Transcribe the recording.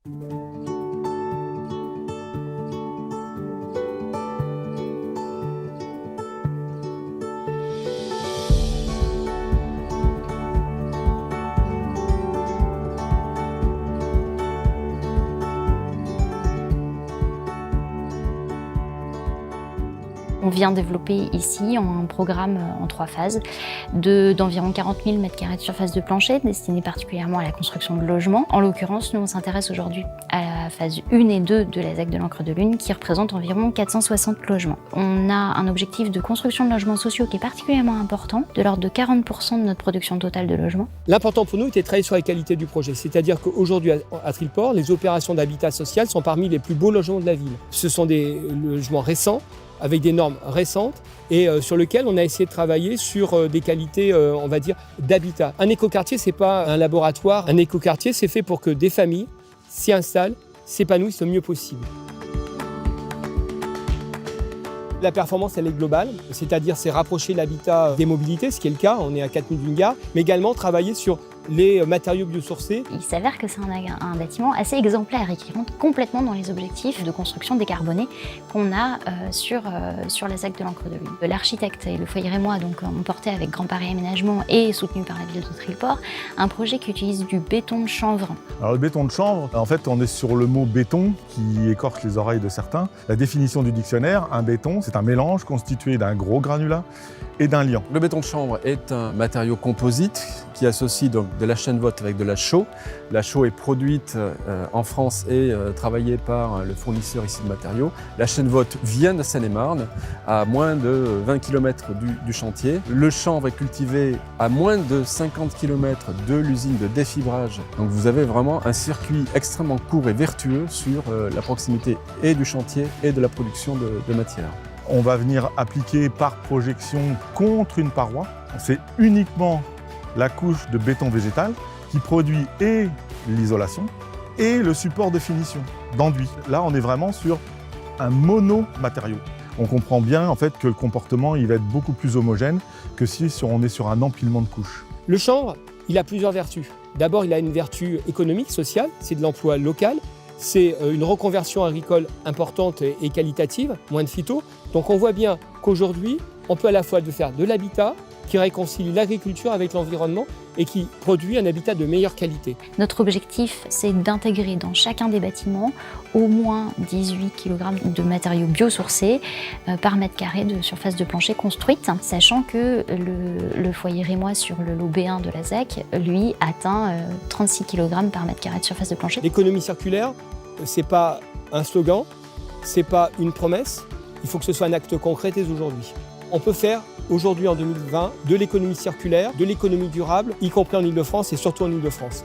On vient développer ici un programme en 3 phases d'environ 40 000 m² de surface de plancher, destiné particulièrement à la construction de logements. En l'occurrence, nous on s'intéresse aujourd'hui à la phase 1 et 2 de la ZEC de l'Ancre de Lune, qui représente environ 460 logements. On a un objectif de construction de logements sociaux qui est particulièrement important, de l'ordre de 40% de notre production totale de logements. L'important pour nous était de travailler sur la qualité du projet, c'est-à-dire qu'aujourd'hui à Trillport, les opérations d'habitat social sont parmi les plus beaux logements de la ville. Ce sont des logements récents, avec des normes récentes et sur lesquelles on a essayé de travailler sur des qualités, on va dire, d'habitat. Un écoquartier, c'est pas un laboratoire. Un écoquartier, c'est fait pour que des familles s'y installent, s'épanouissent le mieux possible. La performance, elle est globale, c'est-à-dire c'est rapprocher l'habitat des mobilités, ce qui est le cas, on est à 4 minutes d'une gare, mais également travailler sur les matériaux biosourcés. Il s'avère que c'est un bâtiment assez exemplaire et qui rentre complètement dans les objectifs de construction décarbonée qu'on a sur la ZEC de l'Ancre de Lune. L'architecte et le foyer rémois ont porté avec Grand Paris Aménagement et soutenu par la ville de Trillport un projet qui utilise du béton de chanvre. Alors le béton de chanvre, en fait on est sur le mot béton qui écorche les oreilles de certains. La définition du dictionnaire, un béton, c'est un mélange constitué d'un gros granulat et d'un liant. Le béton de chanvre est un matériau composite qui associe donc de la chêne-vote avec de la chaux. La chaux est produite en France et travaillée par le fournisseur ici de matériaux. La chêne-vote vient de Seine-et-Marne, à moins de 20 km du chantier. Le chanvre est cultivé à moins de 50 km de l'usine de défibrage. Donc vous avez vraiment un circuit extrêmement court et vertueux sur la proximité et du chantier et de la production de matières. On va venir appliquer par projection contre une paroi. C'est uniquement la couche de béton végétal qui produit et l'isolation et le support de finition d'enduit. Là, on est vraiment sur un monomatériau. On comprend bien en fait que le comportement il va être beaucoup plus homogène que si on est sur un empilement de couches. Le chanvre, il a plusieurs vertus. D'abord, il a une vertu économique, sociale, c'est de l'emploi local. C'est une reconversion agricole importante et qualitative, moins de phyto. Donc on voit bien qu'aujourd'hui, on peut à la fois faire de l'habitat qui réconcilie l'agriculture avec l'environnement et qui produit un habitat de meilleure qualité. Notre objectif, c'est d'intégrer dans chacun des bâtiments au moins 18 kg de matériaux biosourcés par mètre carré de surface de plancher construite, sachant que le foyer rémois sur le lot B1 de la ZEC, lui, atteint 36 kg par mètre carré de surface de plancher. L'économie circulaire, c'est pas un slogan, c'est pas une promesse, il faut que ce soit un acte concret dès aujourd'hui. On peut faire aujourd'hui en 2020 de l'économie circulaire, de l'économie durable, y compris en Île-de-France et surtout en Île-de-France.